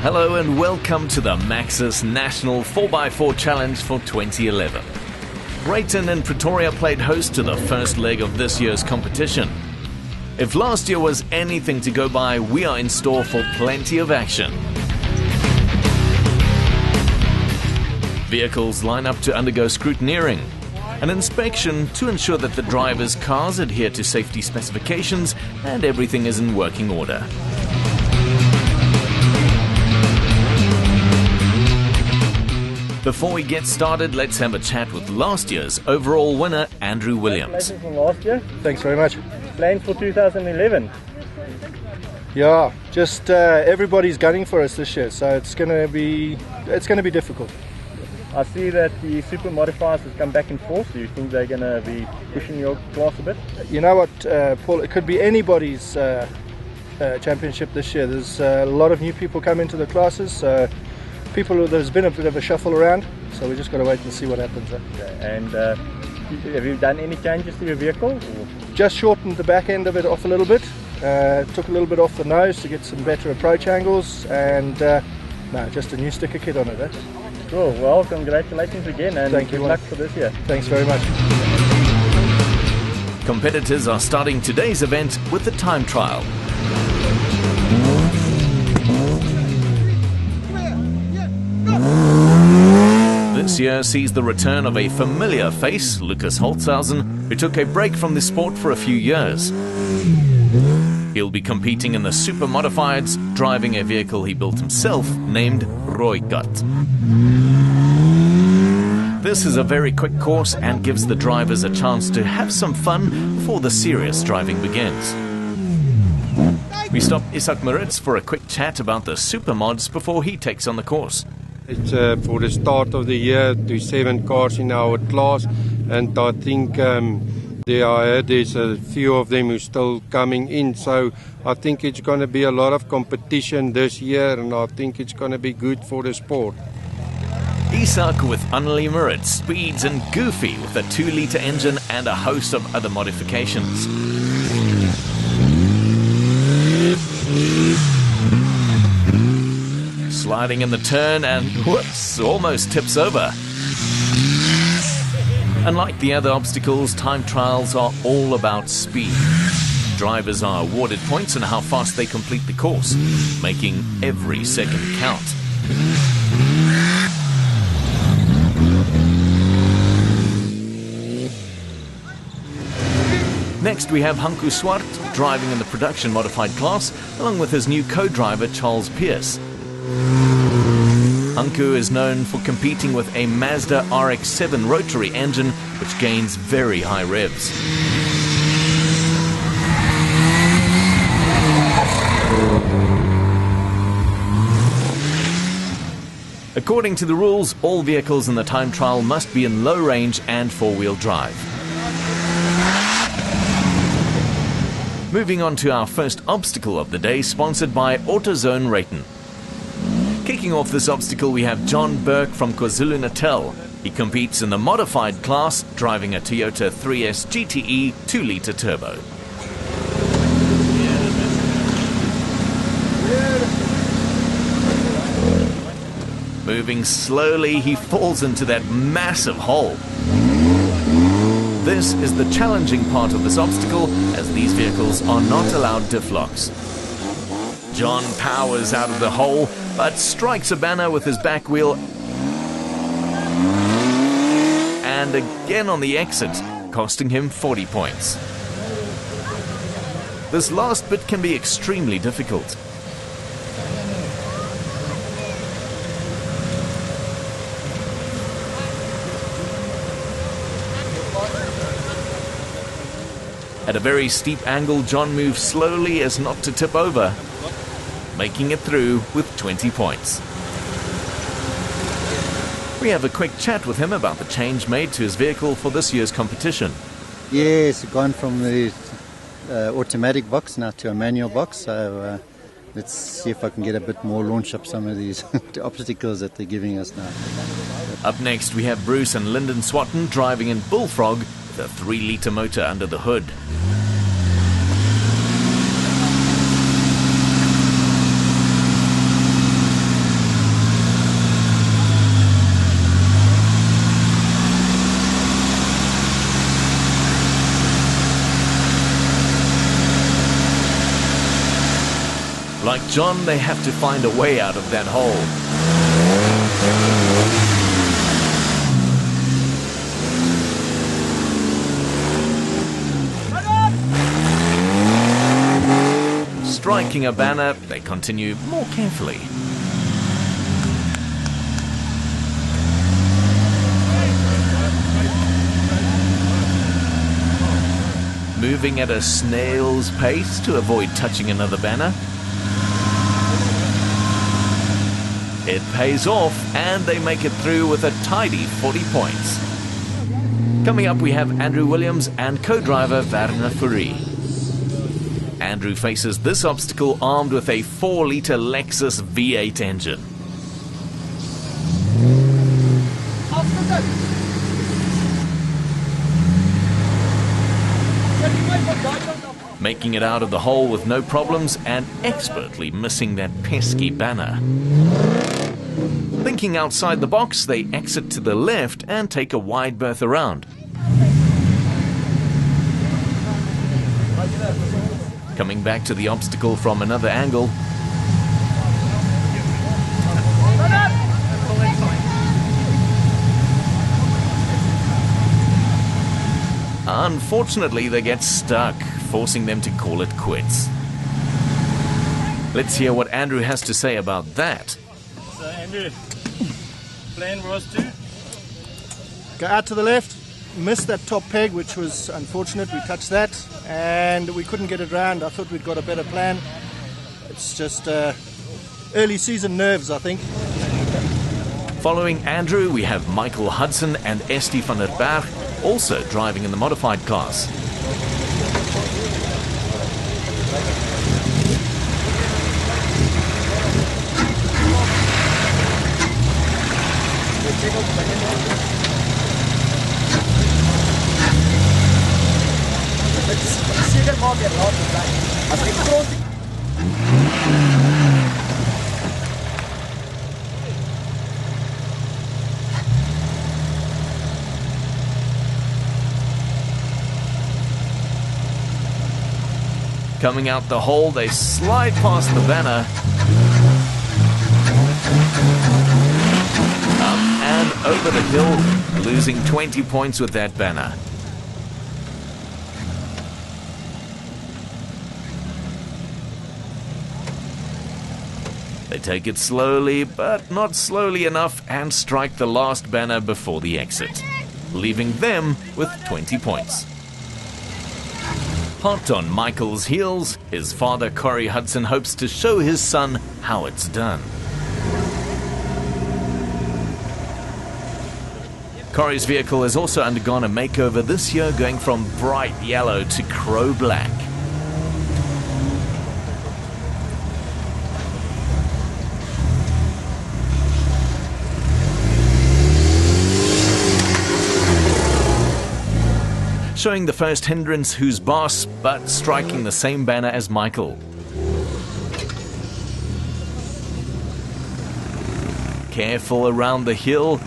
Hello and welcome to the Maxxis National 4x4 Challenge for 2011. Rayton and Pretoria played host to the first leg of this year's competition. If last year was anything to go by, we are in store for plenty of action. Vehicles line up to undergo scrutineering, an inspection to ensure that the drivers' cars adhere to safety specifications and everything is in working order. Before we get started, let's have a chat with last year's overall winner, Andrew Williams. Congratulations from last year. Thanks very much. Plans for 2011. Yeah, just everybody's gunning for us this year, so it's going to be difficult. I see that the super modifiers has come back in force. Do you think they're going to be pushing your class a bit? You know what, Paul? It could be anybody's championship this year. There's a lot of new people come into the classes, so there's been a bit of a shuffle around, so we just got to wait and see what happens. Okay. And have you done any changes to your vehicle? Or? Just shortened the back end of it off a little bit, took a little bit off the nose to get some better approach angles, and just a new sticker kit on it. Cool. Well, congratulations again, and Thank you. Good luck for this year. Thanks very much. Competitors are starting today's event with the time trial. This year sees the return of a familiar face, Lukas Holtzhausen, who took a break from the sport for a few years. He'll be competing in the super modifieds, driving a vehicle he built himself named Rayton. This is a very quick course and gives the drivers a chance to have some fun before the serious driving begins. We stop Izak Maritz for a quick chat about the super mods before he takes on the course. It's for the start of the year, to 7 cars in our class, and I think there's a few of them who are still coming in, so I think it's going to be a lot of competition this year, and I think it's going to be good for the sport. Izak with Hanko Maritz speeds and goofy with a 2-litre engine and a host of other modifications. Sliding in the turn and whoops, almost tips over. Unlike the other obstacles, time trials are all about speed. Drivers are awarded points on how fast they complete the course, making every second count. Next we have Hanko Swart driving in the production modified class, along with his new co-driver Charles Pierce. Hanko is known for competing with a Mazda RX-7 rotary engine, which gains very high revs. According to the rules, all vehicles in the time trial must be in low range and four-wheel drive. Moving on to our first obstacle of the day, sponsored by AutoZone Rayton. Kicking off this obstacle, we have John Burke from KwaZulu-Natal. He competes in the modified class, driving a Toyota 3S GTE 2-litre turbo. Moving slowly, he falls into that massive hole. This is the challenging part of this obstacle, as these vehicles are not allowed diff locks. John powers out of the hole, but strikes a banner with his back wheel and again on the exit, costing him 40 points. This last bit can be extremely difficult. At a very steep angle, John moves slowly as not to tip over, making it through with 20 points. We have a quick chat with him about the change made to his vehicle for this year's competition. Yes, gone from the automatic box now to a manual box, so let's see if I can get a bit more launch up some of these obstacles that they're giving us now. Up next we have Bruce and Lyndon Swatton driving in Bullfrog with a 3-litre motor under the hood. Like John, they have to find a way out of that hole. Striking a banner, they continue more carefully. Moving at a snail's pace to avoid touching another banner. It pays off, and they make it through with a tidy 40 points. Coming up, we have Andrew Williams and co-driver Werner Fourie. Andrew faces this obstacle armed with a 4-litre Lexus V8 engine. Making it out of the hole with no problems and expertly missing that pesky banner. Thinking outside the box, they exit to the left and take a wide berth around. Coming back to the obstacle from another angle. Unfortunately, they get stuck, forcing them to call it quits. Let's hear what Andrew has to say about that. So Andrew, plan was to Go out to the left, missed that top peg, which was unfortunate. We touched that and we couldn't get it round. I thought we'd got a better plan. It's just early season nerves, I think. Following Andrew, we have Micheal Hudson and Esti van der Berg, also driving in the modified class. Coming out the hole, they slide past the banner. Up and over the hill, losing 20 points with that banner. They take it slowly, but not slowly enough, and strike the last banner before the exit, leaving them with 20 points. Hot on Michael's heels, his father Corrie Hudson hopes to show his son how it's done. Corrie's vehicle has also undergone a makeover this year, going from bright yellow to crow black. Showing the first hindrance who's boss, but striking the same banner as Micheal. Careful around the hill.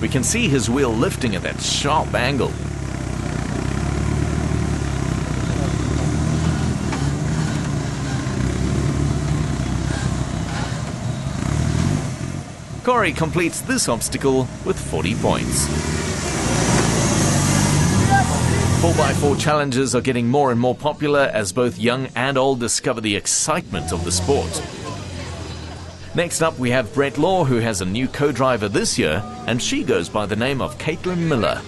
We can see his wheel lifting at that sharp angle. Corrie completes this obstacle with 40 points. 4x4 challenges are getting more and more popular as both young and old discover the excitement of the sport. Next up, we have Bret Law, who has a new co-driver this year, and she goes by the name of Caitlin Muller.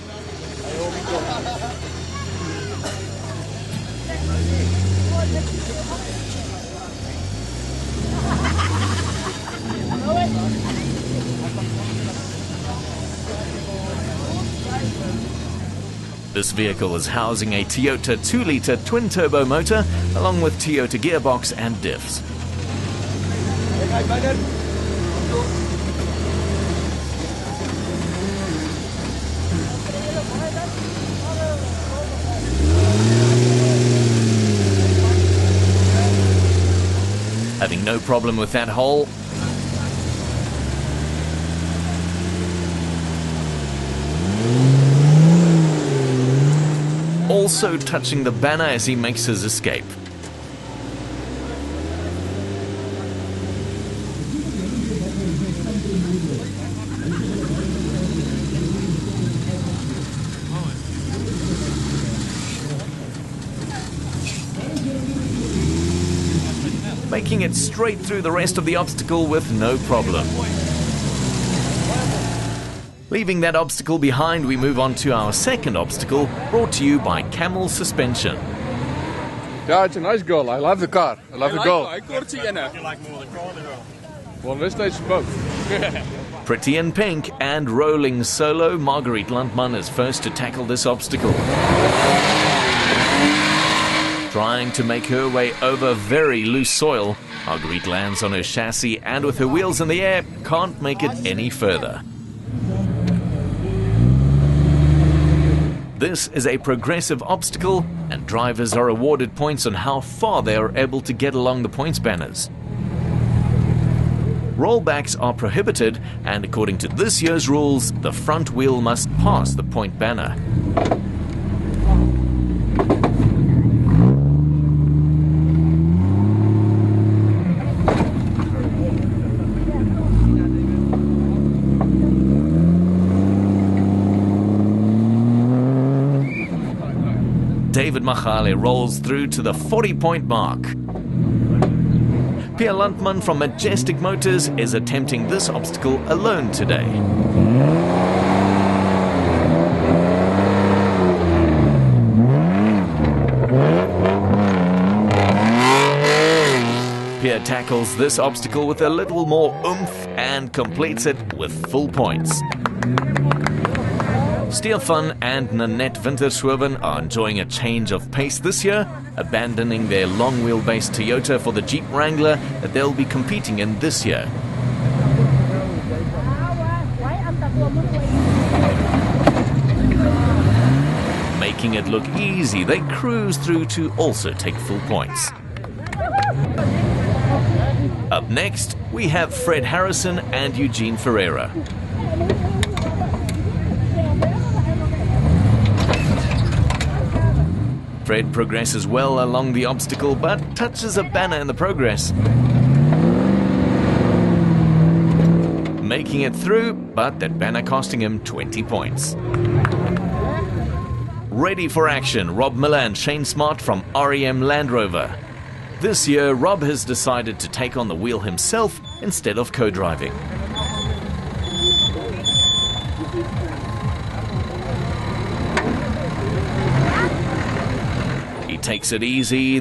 This vehicle is housing a Toyota 2-litre twin-turbo motor, along with Toyota gearbox and diffs. Having no problem with that hole. also touching the banner as he makes his escape. Making it straight through the rest of the obstacle with no problem. Leaving that obstacle behind, we move on to our second obstacle, brought to you by Camel Suspension. Yeah, it's a nice goal. I love the car. I love the goal. Well, let's taste both. Pretty in pink and rolling solo, Marguerite Landman is first to tackle this obstacle. Trying to make her way over very loose soil, Marguerite lands on her chassis and with her wheels in the air, can't make it any further. This is a progressive obstacle, and drivers are awarded points on how far they are able to get along the points banners. Rollbacks are prohibited, and according to this year's rules, the front wheel must pass the point banner. David Magale rolls through to the 40-point mark. Pierre Landman from Majestic Motors is attempting this obstacle alone today. Pierre tackles this obstacle with a little more oomph and completes it with full points. Stefan and Nanette Wintershoven are enjoying a change of pace this year, abandoning their long wheelbase Toyota for the Jeep Wrangler that they'll be competing in this year. Making it look easy, they cruise through to also take full points. Up next, we have Fred Harrison and Eugene Ferreira. Fred progresses well along the obstacle, but touches a banner in the progress. Making it through, but that banner costing him 20 points. Ready for action, Rob Muller and Shane Smart from REM Land Rover. This year, Rob has decided to take on the wheel himself instead of co-driving. He takes it easy.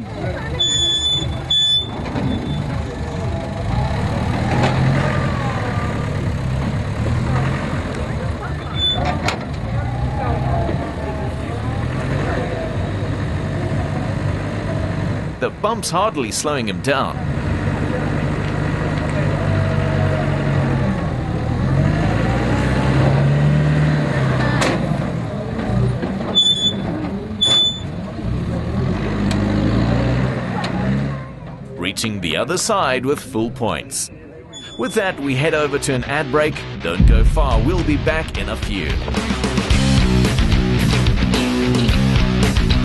The bump's hardly slowing him down. Reaching the other side with full points. With that, we head over to an ad break. Don't go far, we'll be back in a few.